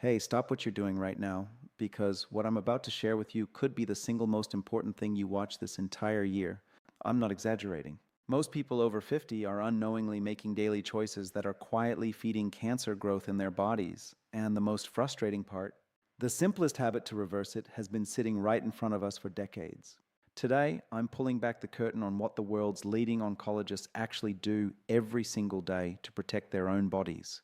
Hey, stop what you're doing right now, because what I'm about to share with you could be the single most important thing you watch this entire year. I'm not exaggerating. Most people over 50 are unknowingly making daily choices that are quietly feeding cancer growth in their bodies. And the most frustrating part, the simplest habit to reverse it has been sitting right in front of us for decades. Today, I'm pulling back the curtain on what the world's leading oncologists actually do every single day to protect their own bodies.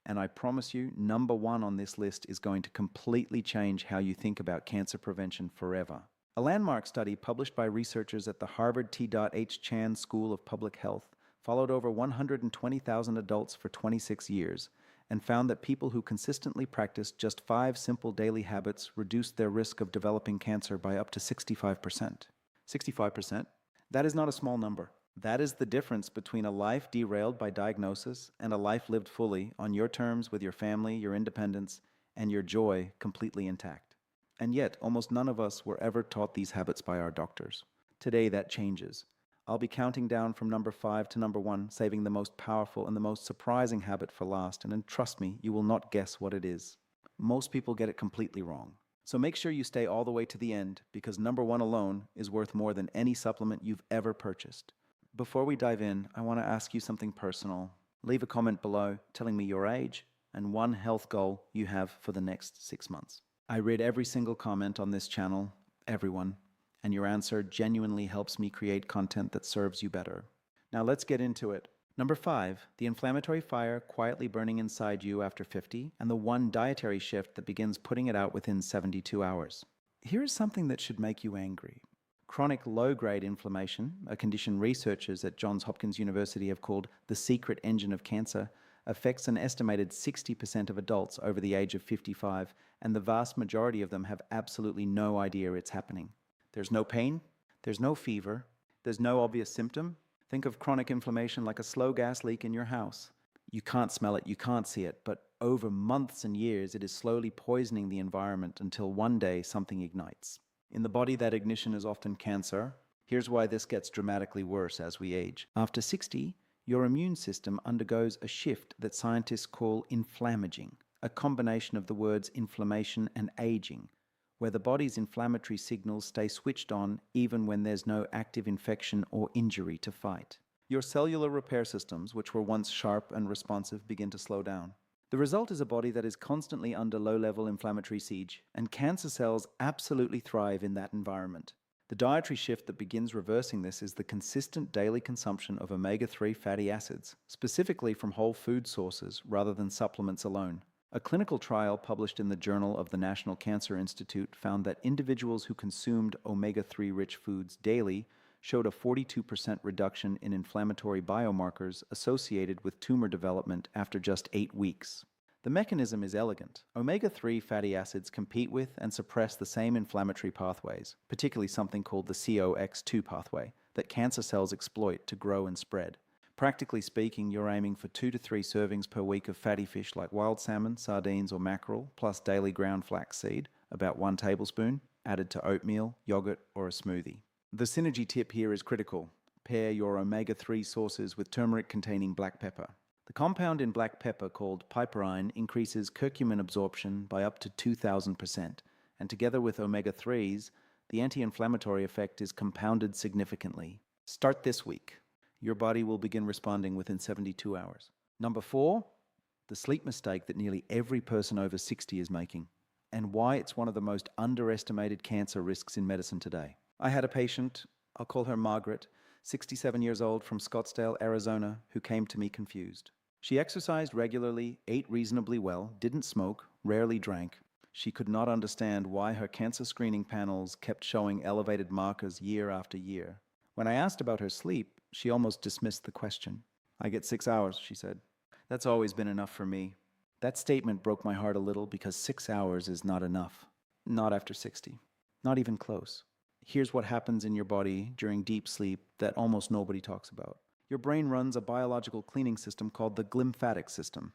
And I promise you, number one on this list is going to completely change how you think about cancer prevention forever. A landmark study published by researchers at the Harvard T.H. Chan School of Public Health followed over 120,000 adults for 26 years and found that people who consistently practiced just 5 simple daily habits reduced their risk of developing cancer by up to 65%. 65%? That is not a small number. That is the difference between a life derailed by diagnosis and a life lived fully on your terms with your family, your independence, and your joy completely intact. And yet, almost none of us were ever taught these habits by our doctors. Today, that changes. I'll be counting down from number 5 to number 1, saving the most powerful and the most surprising habit for last, and then trust me, you will not guess what it is. Most people get it completely wrong. So make sure you stay all the way to the end, because number 1 alone is worth more than any supplement you've ever purchased. Before we dive in, I want to ask you something personal. Leave a comment below telling me your age and one health goal you have for the next 6 months. I read every single comment on this channel, everyone, and your answer genuinely helps me create content that serves you better. Now let's get into it. Number 5, the inflammatory fire quietly burning inside you after 50, and the one dietary shift that begins putting it out within 72 hours. Here is something that should make you angry. Chronic low-grade inflammation, a condition researchers at Johns Hopkins University have called the secret engine of cancer, affects an estimated 60% of adults over the age of 55, and the vast majority of them have absolutely no idea it's happening. There's no pain, there's no fever, there's no obvious symptom. Think of chronic inflammation like a slow gas leak in your house. You can't smell it, you can't see it, but over months and years it is slowly poisoning the environment until one day something ignites. In the body, that ignition is often cancer. Here's why this gets dramatically worse as we age. After 60, your immune system undergoes a shift that scientists call inflammaging, a combination of the words inflammation and aging, where the body's inflammatory signals stay switched on even when there's no active infection or injury to fight. Your cellular repair systems, which were once sharp and responsive, begin to slow down. The result is a body that is constantly under low-level inflammatory siege, and cancer cells absolutely thrive in that environment. The dietary shift that begins reversing this is the consistent daily consumption of omega-3 fatty acids, specifically from whole food sources rather than supplements alone. A clinical trial published in the Journal of the National Cancer Institute found that individuals who consumed omega-3 rich foods daily showed a 42% reduction in inflammatory biomarkers associated with tumor development after just 8 weeks. The mechanism is elegant. Omega-3 fatty acids compete with and suppress the same inflammatory pathways, particularly something called the COX2 pathway, that cancer cells exploit to grow and spread. Practically speaking, you're aiming for 2 to 3 servings per week of fatty fish like wild salmon, sardines, or mackerel, plus daily ground flaxseed, about 1 tablespoon, added to oatmeal, yogurt, or a smoothie. The synergy tip here is critical. Pair your omega-3 sources with turmeric-containing black pepper. The compound in black pepper called piperine increases curcumin absorption by up to 2,000%, and together with omega-3s, the anti-inflammatory effect is compounded significantly. Start this week. Your body will begin responding within 72 hours. Number 4, the sleep mistake that nearly every person over 60 is making, and why it's one of the most underestimated cancer risks in medicine today. I had a patient, I'll call her Margaret, 67 years old from Scottsdale, Arizona, who came to me confused. She exercised regularly, ate reasonably well, didn't smoke, rarely drank. She could not understand why her cancer screening panels kept showing elevated markers year after year. When I asked about her sleep, she almost dismissed the question. "I get 6 hours," she said. "That's always been enough for me." That statement broke my heart a little because 6 hours is not enough. Not after 60. Not even close. Here's what happens in your body during deep sleep that almost nobody talks about. Your brain runs a biological cleaning system called the glymphatic system.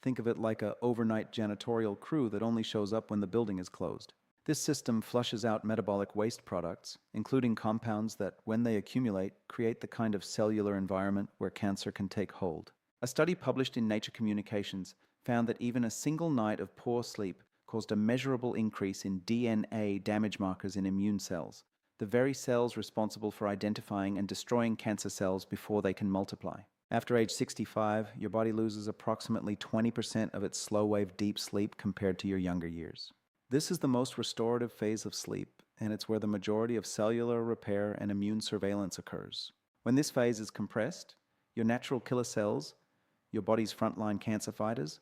Think of it like an overnight janitorial crew that only shows up when the building is closed. This system flushes out metabolic waste products, including compounds that, when they accumulate, create the kind of cellular environment where cancer can take hold. A study published in Nature Communications found that even a single night of poor sleep caused a measurable increase in DNA damage markers in immune cells, the very cells responsible for identifying and destroying cancer cells before they can multiply. After age 65, your body loses approximately 20% of its slow-wave deep sleep compared to your younger years. This is the most restorative phase of sleep, and it's where the majority of cellular repair and immune surveillance occurs. When this phase is compressed, your natural killer cells, your body's frontline cancer fighters,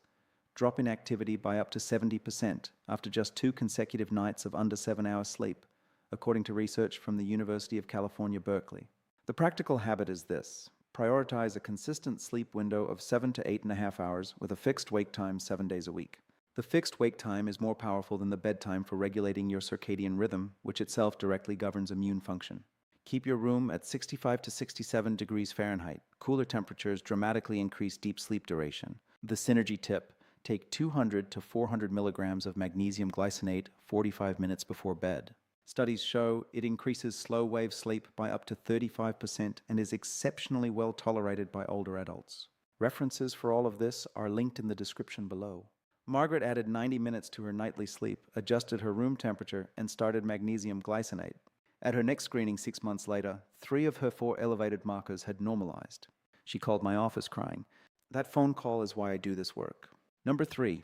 drop in activity by up to 70% after just 2 consecutive nights of under 7 hours sleep, according to research from the University of California, Berkeley. The practical habit is this: prioritize a consistent sleep window of 7 to 8.5 hours with a fixed wake time 7 days a week. The fixed wake time is more powerful than the bedtime for regulating your circadian rhythm, which itself directly governs immune function. Keep your room at 65 to 67 degrees Fahrenheit. Cooler temperatures dramatically increase deep sleep duration. The synergy tip: take 200 to 400 milligrams of magnesium glycinate 45 minutes before bed. Studies show it increases slow-wave sleep by up to 35% and is exceptionally well tolerated by older adults. References for all of this are linked in the description below. Margaret added 90 minutes to her nightly sleep, adjusted her room temperature, and started magnesium glycinate. At her next screening 6 months later, 3 of her 4 elevated markers had normalized. She called my office crying. That phone call is why I do this work. Number 3.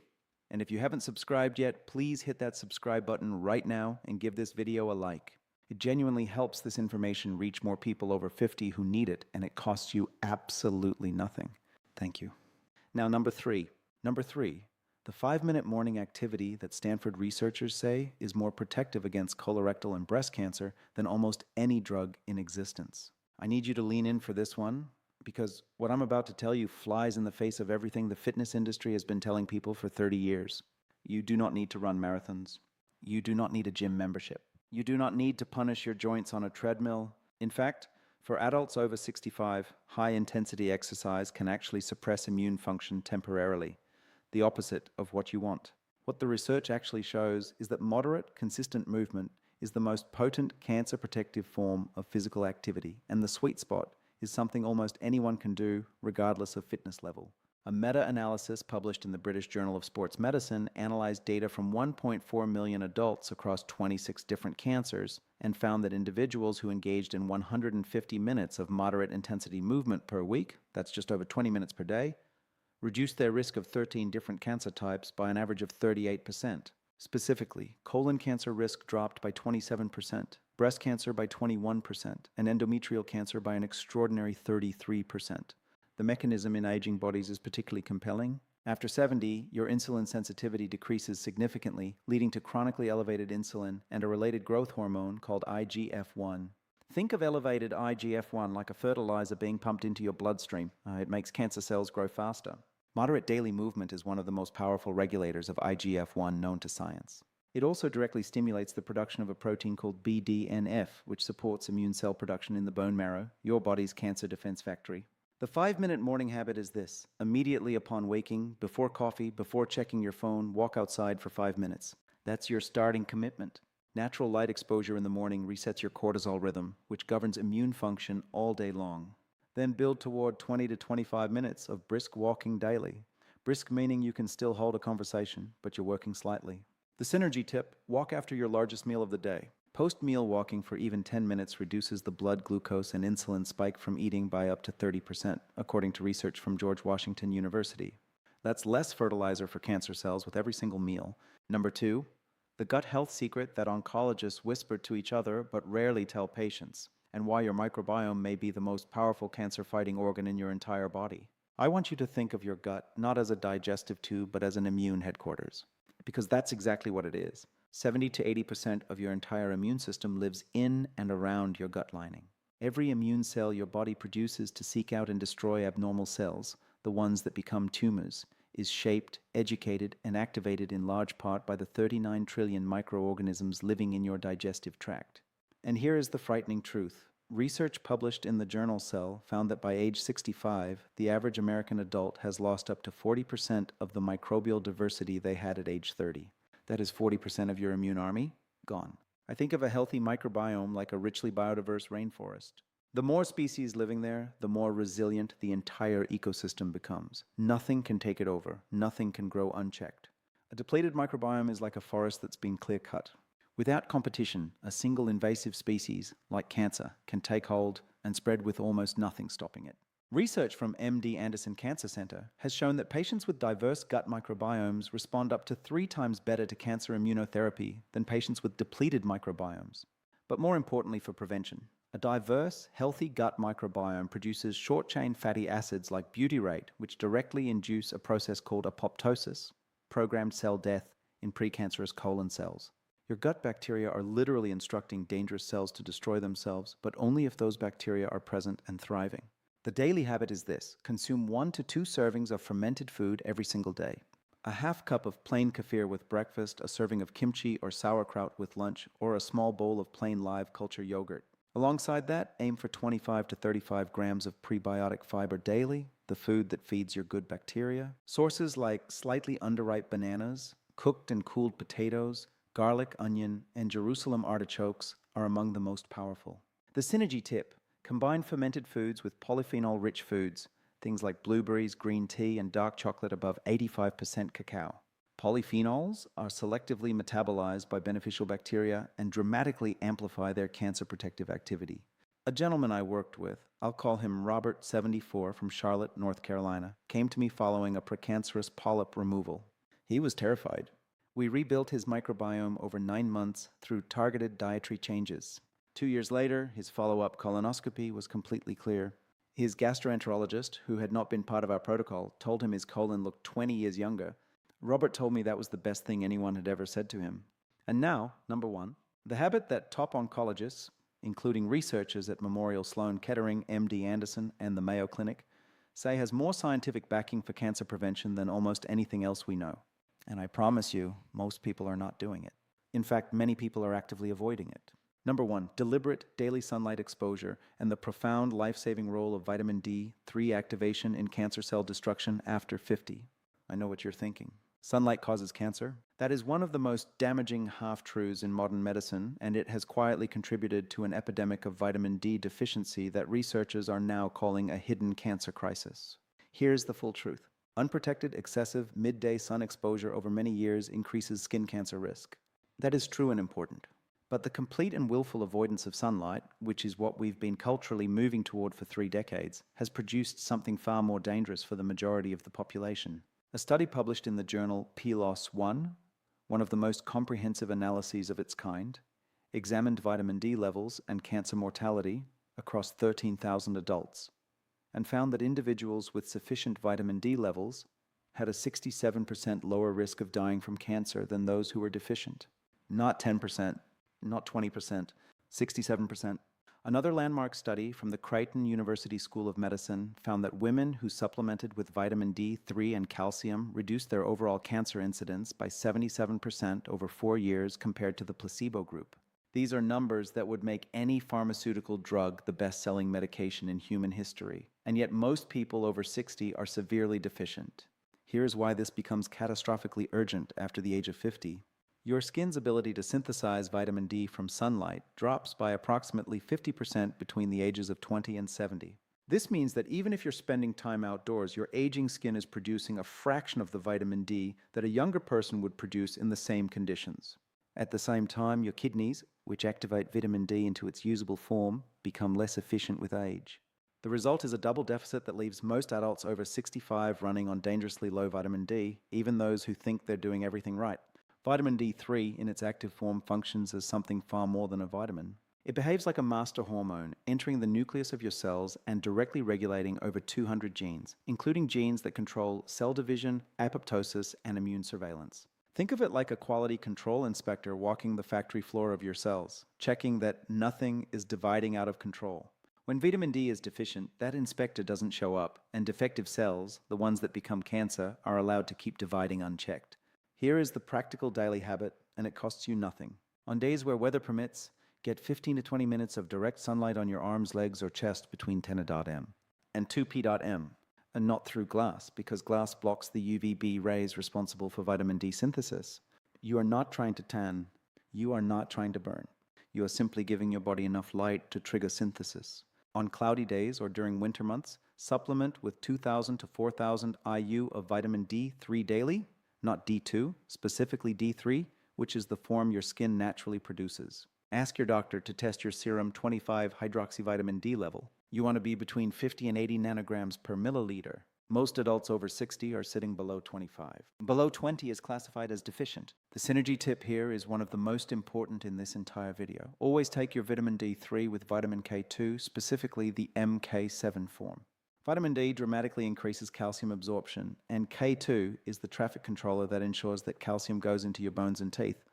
And if you haven't subscribed yet, please hit that subscribe button right now and give this video a like. It genuinely helps this information reach more people over 50 who need it, and it costs you absolutely nothing. Thank you. Now, number 3. The 5-minute morning activity that Stanford researchers say is more protective against colorectal and breast cancer than almost any drug in existence. I need you to lean in for this one, because what I'm about to tell you flies in the face of everything the fitness industry has been telling people for 30 years. You do not need to run marathons. You do not need a gym membership. You do not need to punish your joints on a treadmill. In fact, for adults over 65, high-intensity exercise can actually suppress immune function temporarily, the opposite of what you want. What the research actually shows is that moderate, consistent movement is the most potent cancer-protective form of physical activity, and the sweet spot is something almost anyone can do, regardless of fitness level. A meta-analysis published in the British Journal of Sports Medicine analyzed data from 1.4 million adults across 26 different cancers and found that individuals who engaged in 150 minutes of moderate intensity movement per week, that's just over 20 minutes per day, reduced their risk of 13 different cancer types by an average of 38%. Specifically, colon cancer risk dropped by 27%, breast cancer by 21%, and endometrial cancer by an extraordinary 33%. The mechanism in aging bodies is particularly compelling. After 70, your insulin sensitivity decreases significantly, leading to chronically elevated insulin and a related growth hormone called IGF-1. Think of elevated IGF-1 like a fertilizer being pumped into your bloodstream. It makes cancer cells grow faster. Moderate daily movement is one of the most powerful regulators of IGF-1 known to science. It also directly stimulates the production of a protein called BDNF, which supports immune cell production in the bone marrow, your body's cancer defense factory. The 5-minute morning habit is this: immediately upon waking, before coffee, before checking your phone, walk outside for 5 minutes. That's your starting commitment. Natural light exposure in the morning resets your cortisol rhythm, which governs immune function all day long. Then build toward 20 to 25 minutes of brisk walking daily. Brisk meaning you can still hold a conversation, but you're working slightly. The synergy tip: walk after your largest meal of the day. Post-meal walking for even 10 minutes reduces the blood glucose and insulin spike from eating by up to 30%, according to research from George Washington University. That's less fertilizer for cancer cells with every single meal. Number 2, the gut health secret that oncologists whisper to each other but rarely tell patients, and why your microbiome may be the most powerful cancer-fighting organ in your entire body. I want you to think of your gut not as a digestive tube but as an immune headquarters, because that's exactly what it is. 70 to 80% of your entire immune system lives in and around your gut lining. Every immune cell your body produces to seek out and destroy abnormal cells, the ones that become tumors, is shaped, educated, and activated in large part by the 39 trillion microorganisms living in your digestive tract. And here is the frightening truth. Research published in the journal Cell found that by age 65, the average American adult has lost up to 40% of the microbial diversity they had at age 30. That is 40% of your immune army gone. I think of a healthy microbiome like a richly biodiverse rainforest. The more species living there, the more resilient the entire ecosystem becomes. Nothing can take it over. Nothing can grow unchecked. A depleted microbiome is like a forest that's been clear-cut. Without competition, a single invasive species, like cancer, can take hold and spread with almost nothing stopping it. Research from MD Anderson Cancer Center has shown that patients with diverse gut microbiomes respond up to 3 times better to cancer immunotherapy than patients with depleted microbiomes. But more importantly for prevention, a diverse, healthy gut microbiome produces short-chain fatty acids like butyrate, which directly induce a process called apoptosis, programmed cell death in precancerous colon cells. Your gut bacteria are literally instructing dangerous cells to destroy themselves, but only if those bacteria are present and thriving. The daily habit is this: consume 1 to 2 servings of fermented food every single day. A half cup of plain kefir with breakfast, a serving of kimchi or sauerkraut with lunch, or a small bowl of plain live culture yogurt. Alongside that, aim for 25 to 35 grams of prebiotic fiber daily, the food that feeds your good bacteria. Sources like slightly underripe bananas, cooked and cooled potatoes, garlic, onion, and Jerusalem artichokes are among the most powerful. The synergy tip: combine fermented foods with polyphenol-rich foods, things like blueberries, green tea, and dark chocolate above 85% cacao. Polyphenols are selectively metabolized by beneficial bacteria and dramatically amplify their cancer protective activity. A gentleman I worked with, I'll call him Robert 74 from Charlotte, North Carolina, came to me following a precancerous polyp removal. He was terrified. We rebuilt his microbiome over 9 months through targeted dietary changes. 2 years later, his follow-up colonoscopy was completely clear. His gastroenterologist, who had not been part of our protocol, told him his colon looked 20 years younger. Robert told me that was the best thing anyone had ever said to him. And now, number 1, the habit that top oncologists, including researchers at Memorial Sloan Kettering, MD Anderson, and the Mayo Clinic, say has more scientific backing for cancer prevention than almost anything else we know. And I promise you, most people are not doing it. In fact, many people are actively avoiding it. Number 1, deliberate daily sunlight exposure and the profound life-saving role of vitamin D3 activation in cancer cell destruction after 50. I know what you're thinking. Sunlight causes cancer? That is one of the most damaging half-truths in modern medicine, and it has quietly contributed to an epidemic of vitamin D deficiency that researchers are now calling a hidden cancer crisis. Here's the full truth. Unprotected, excessive, midday sun exposure over many years increases skin cancer risk. That is true and important. But the complete and willful avoidance of sunlight, which is what we've been culturally moving toward for 3 decades, has produced something far more dangerous for the majority of the population. A study published in the journal PLOS One of the most comprehensive analyses of its kind, examined vitamin D levels and cancer mortality across 13,000 adults, and found that individuals with sufficient vitamin D levels had a 67% lower risk of dying from cancer than those who were deficient. Not 10%, not 20%, 67%. Another landmark study from the Creighton University School of Medicine found that women who supplemented with vitamin D3 and calcium reduced their overall cancer incidence by 77% over 4 years compared to the placebo group. These are numbers that would make any pharmaceutical drug the best-selling medication in human history, and yet most people over 60 are severely deficient. Here's why this becomes catastrophically urgent after the age of 50. Your skin's ability to synthesize vitamin D from sunlight drops by approximately 50% between the ages of 20 and 70. This means that even if you're spending time outdoors, your aging skin is producing a fraction of the vitamin D that a younger person would produce in the same conditions. At the same time, your kidneys, which activate vitamin D into its usable form, become less efficient with age. The result is a double deficit that leaves most adults over 65 running on dangerously low vitamin D, even those who think they're doing everything right. Vitamin D3 in its active form functions as something far more than a vitamin. It behaves like a master hormone, entering the nucleus of your cells and directly regulating over 200 genes, including genes that control cell division, apoptosis, and immune surveillance. Think of it like a quality control inspector walking the factory floor of your cells, checking that nothing is dividing out of control. When vitamin D is deficient, that inspector doesn't show up, and defective cells, the ones that become cancer, are allowed to keep dividing unchecked. Here is the practical daily habit, and it costs you nothing. On days where weather permits, get 15 to 20 minutes of direct sunlight on your arms, legs, or chest between 10:m and 2p.m, and not through glass, because glass blocks the UVB rays responsible for vitamin D synthesis. You are not trying to tan. You are not trying to burn. You are simply giving your body enough light to trigger synthesis. On cloudy days or during winter months, supplement with 2,000 to 4,000 IU of vitamin D3 daily, not D2, specifically D3, which is the form your skin naturally produces. Ask your doctor to test your serum 25 hydroxyvitamin D level. You want to be between 50 and 80 nanograms per milliliter. Most adults over 60 are sitting below 25. Below 20 is classified as deficient. The synergy tip here is one of the most important in this entire video. Always take your vitamin D3 with vitamin K2, specifically the MK7 form. Vitamin D dramatically increases calcium absorption, and K2 is the traffic controller that ensures that calcium goes into your bones and teeth,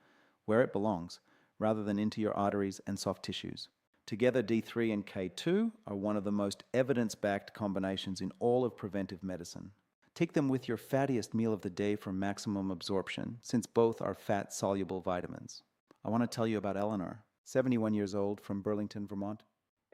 where it belongs, rather than into your arteries and soft tissues. Together, D3 and K2 are one of the most evidence-backed combinations in all of preventive medicine. Take them with your fattiest meal of the day for maximum absorption, since both are fat-soluble vitamins. I want to tell you about Eleanor, 71 years old, from Burlington, Vermont.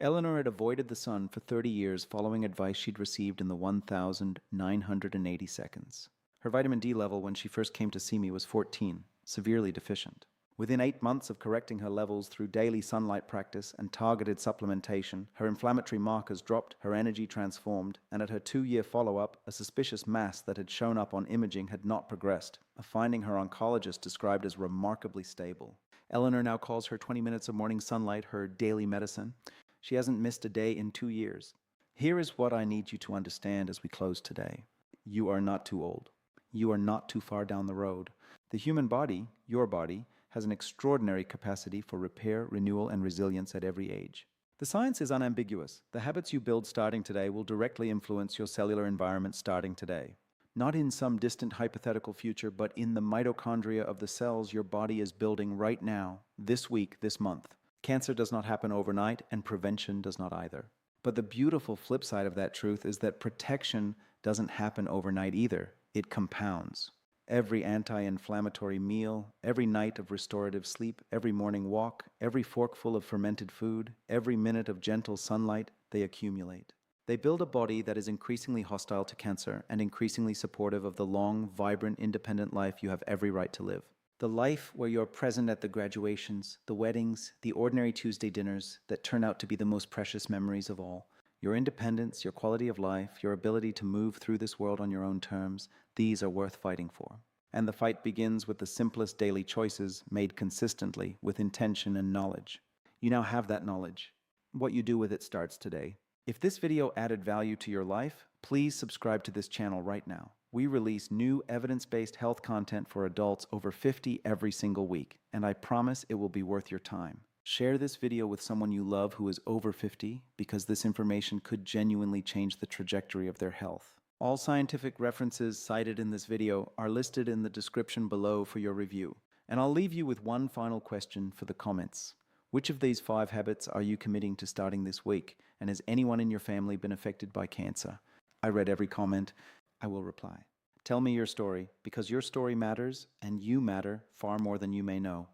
Eleanor had avoided the sun for 30 years following advice she'd received in the 1,980 seconds. Her vitamin D level when she first came to see me was 14, severely deficient. Within 8 months of correcting her levels through daily sunlight practice and targeted supplementation, her inflammatory markers dropped, her energy transformed, and at her 2-year follow-up, a suspicious mass that had shown up on imaging had not progressed, a finding her oncologist described as remarkably stable. Eleanor now calls her 20 minutes of morning sunlight her daily medicine. She hasn't missed a day in 2 years. Here is what I need you to understand as we close today. You are not too old. You are not too far down the road. The human body, your body, has an extraordinary capacity for repair, renewal, and resilience at every age. The science is unambiguous. The habits you build starting today will directly influence your cellular environment starting today. Not in some distant hypothetical future, but in the mitochondria of the cells your body is building right now, this week, this month. Cancer does not happen overnight, and prevention does not either. But the beautiful flip side of that truth is that protection doesn't happen overnight either. It compounds. Every anti-inflammatory meal, every night of restorative sleep, every morning walk, every forkful of fermented food, every minute of gentle sunlight, they accumulate. They build a body that is increasingly hostile to cancer and increasingly supportive of the long, vibrant, independent life you have every right to live. The life where you're present at the graduations, the weddings, the ordinary Tuesday dinners that turn out to be the most precious memories of all. Your independence, your quality of life, your ability to move through this world on your own terms, these are worth fighting for. And the fight begins with the simplest daily choices made consistently with intention and knowledge. You now have that knowledge. What you do with it starts today. If this video added value to your life, please subscribe to this channel right now. We release new evidence-based health content for adults over 50 every single week, and I promise it will be worth your time. Share this video with someone you love who is over 50 because this information could genuinely change the trajectory of their health. All scientific references cited in this video are listed in the description below for your review. And I'll leave you with one final question for the comments. Which of these 5 habits are you committing to starting this week? And has anyone in your family been affected by cancer? I read every comment. I will reply. Tell me your story, because your story matters and you matter far more than you may know.